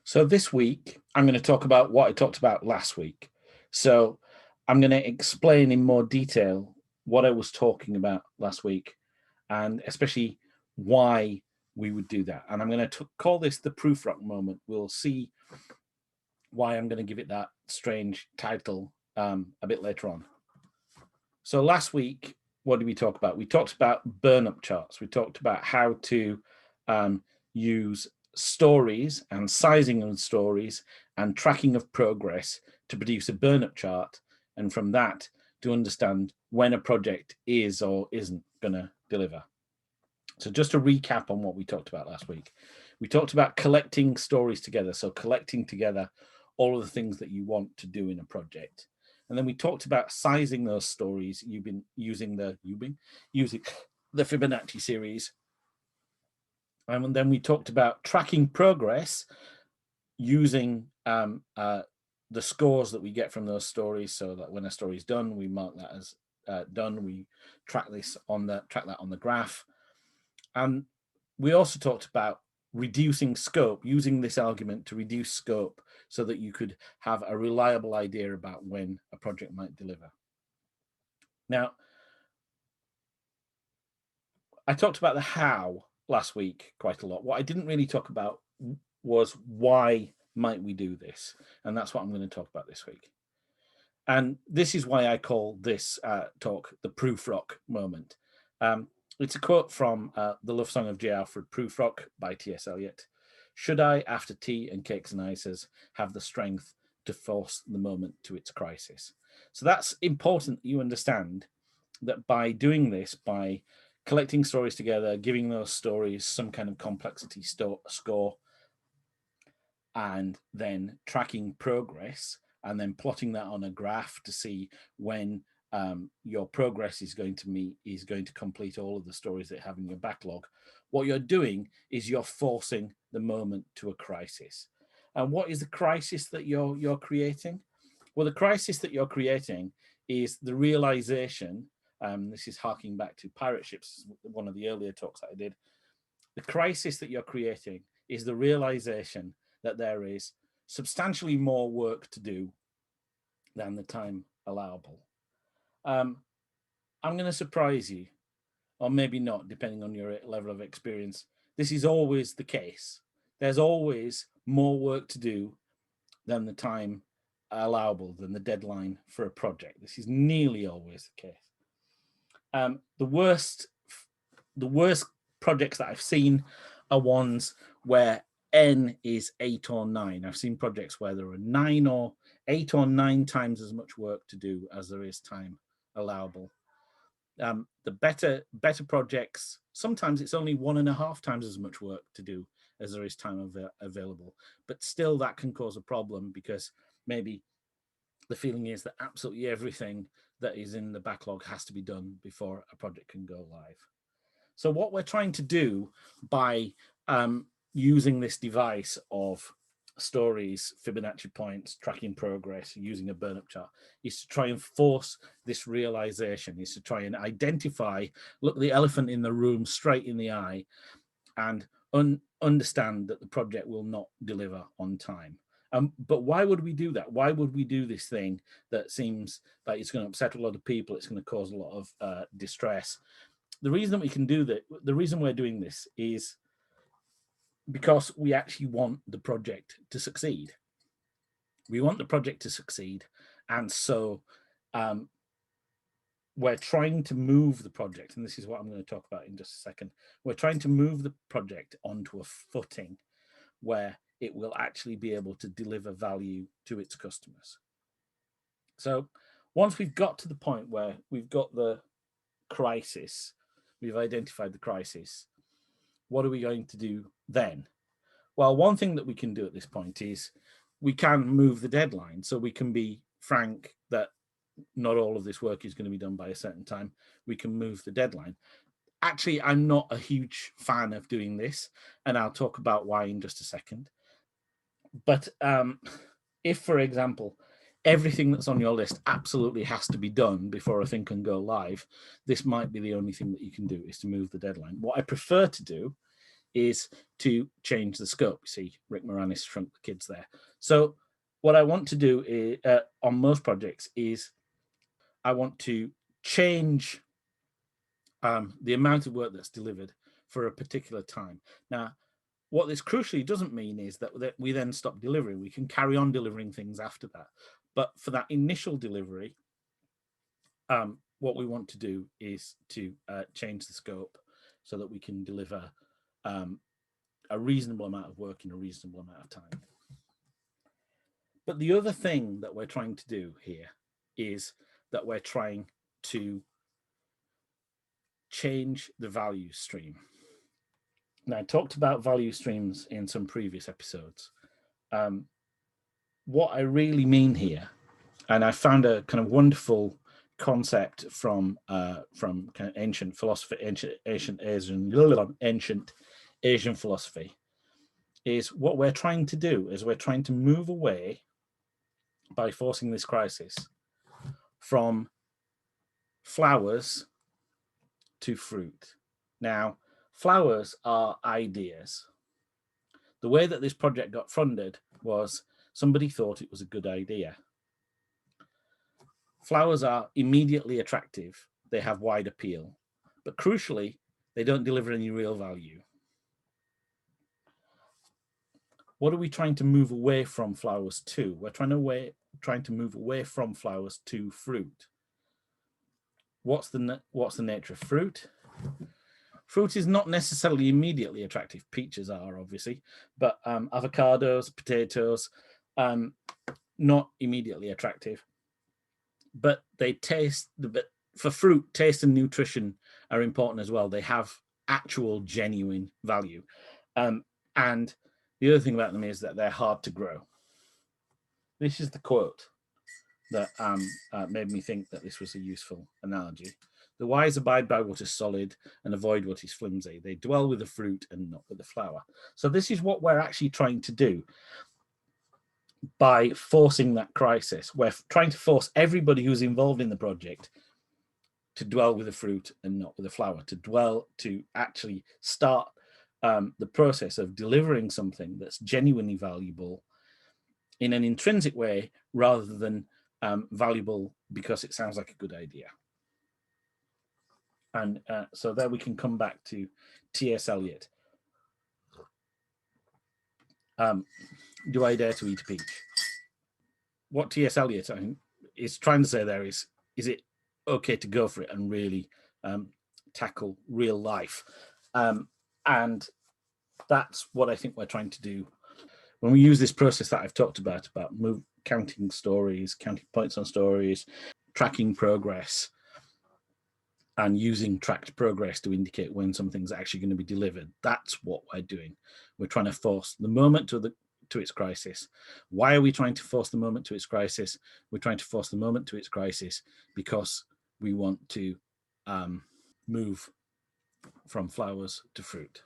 So this week, I'm going to talk about what I talked about last week. So I'm going to explain in more detail what I was talking about last week, and especially why we would do that. And I'm going to call this the Prufrock Moment. We'll see why I'm going to give it that strange title a bit later on. So last week, what did we talk about? We talked about burn-up charts. We talked about how to use stories and sizing of stories and tracking of progress to produce a burn-up chart, and from that to understand when a project is or isn't going to deliver. So just to recap on what we talked about last week, we talked about collecting stories together. So collecting together all of the things that you want to do in a project. And then we talked about sizing those stories using the Fibonacci series. And then we talked about tracking progress using the scores that we get from those stories, so that when a story is done, we mark that as done. We track that on the graph. And we also talked about reducing scope, using this argument to reduce scope so that you could have a reliable idea about when a project might deliver. Now, I talked about the how last week quite a lot. What I didn't really talk about was why might we do this? And that's what I'm going to talk about this week. And this is why I call this talk the Prufrock Moment. It's a quote from The Love Song of J. Alfred Prufrock by T.S. Eliot. Should I, after tea and cakes and ices, have the strength to force the moment to its crisis? So that's important you understand that by doing this, by collecting stories together, giving those stories some kind of complexity score, and then tracking progress, and then plotting that on a graph to see when your progress is going to complete all of the stories that you have in your backlog. What you're doing is you're forcing the moment to a crisis. And what is the crisis that you're creating? Well, the crisis that you're creating is the realization. This is harking back to pirate ships, one of the earlier talks that I did. The crisis that you're creating is the realization that there is substantially more work to do than the time allowable. I'm going to surprise you, or maybe not, depending on your level of experience. This is always the case. There's always more work to do than the time allowable, than the deadline for a project. This is nearly always the case. The worst projects that I've seen are ones where N is 8 or 9. I've seen projects where there are 8 or 9 times as much work to do as there is time allowable. The better projects, sometimes it's only 1.5 times as much work to do as there is time available. But still, that can cause a problem because maybe the feeling is that absolutely everything that is in the backlog has to be done before a project can go live. So what we're trying to do by using this device of stories, Fibonacci points, tracking progress, using a burn-up chart, is to try and force this realization, is to try and identify, look the elephant in the room straight in the eye, and understand that the project will not deliver on time. But why would we do that? Why would we do this thing that seems like it's going to upset a lot of people, it's going to cause a lot of distress? The reason that we can do that, the reason we're doing this is because we actually want the project to succeed. We want the project to succeed. And so we're trying to move the project, and this is what I'm going to talk about in just a second. We're trying to move the project onto a footing where it will actually be able to deliver value to its customers. So once we've got to the point where we've got the crisis, we've identified the crisis, what are we going to do then? Well, one thing that we can do at this point is we can move the deadline. So we can be frank that not all of this work is going to be done by a certain time. We can move the deadline. Actually, I'm not a huge fan of doing this, and I'll talk about why in just a second. But if, for example, everything that's on your list absolutely has to be done before a thing can go live, this might be the only thing that you can do, is to move the deadline. What I prefer to do is to change the scope. You see, Rick Moranis shrunk the kids there. So what I want to do is, on most projects is I want to change the amount of work that's delivered for a particular time. Now, what this crucially doesn't mean is that we then stop delivering. We can carry on delivering things after that. But for that initial delivery, what we want to do is to change the scope so that we can deliver a reasonable amount of work in a reasonable amount of time. But the other thing that we're trying to do here is that we're trying to change the value stream. Now, I talked about value streams in some previous episodes. What I really mean here, and I found a kind of wonderful concept from kind of ancient philosophy, ancient Asian philosophy, is what we're trying to do is we're trying to move away by forcing this crisis from flowers to fruit. Now, flowers are ideas. The way that this project got funded was somebody thought it was a good idea. Flowers are immediately attractive. They have wide appeal, but crucially, they don't deliver any real value. What are we trying to move away from flowers to? We're trying to move away from flowers to fruit. What's the nature of fruit? Fruit is not necessarily immediately attractive. Peaches are, obviously, but avocados, potatoes, not immediately attractive. But they taste. But for fruit, taste and nutrition are important as well. They have actual, genuine value, and the other thing about them is that they're hard to grow. This is the quote that made me think that this was a useful analogy. The wise abide by what is solid and avoid what is flimsy. They dwell with the fruit and not with the flower. So this is what we're actually trying to do by forcing that crisis. We're trying to force everybody who's involved in the project to dwell with the fruit and not with the flower, to actually start the process of delivering something that's genuinely valuable in an intrinsic way rather than valuable because it sounds like a good idea. And so there we can come back to T.S. Eliot. Do I dare to eat a peach? What T.S. Eliot is trying to say there is it okay to go for it and really tackle real life? And that's what I think we're trying to do when we use this process that I've talked about counting stories, counting points on stories, tracking progress, and using tracked progress to indicate when something's actually going to be delivered. That's what we're doing. We're trying to force the moment to its crisis. Why are we trying to force the moment to its crisis? We're trying to force the moment to its crisis because we want to move from flowers to fruit.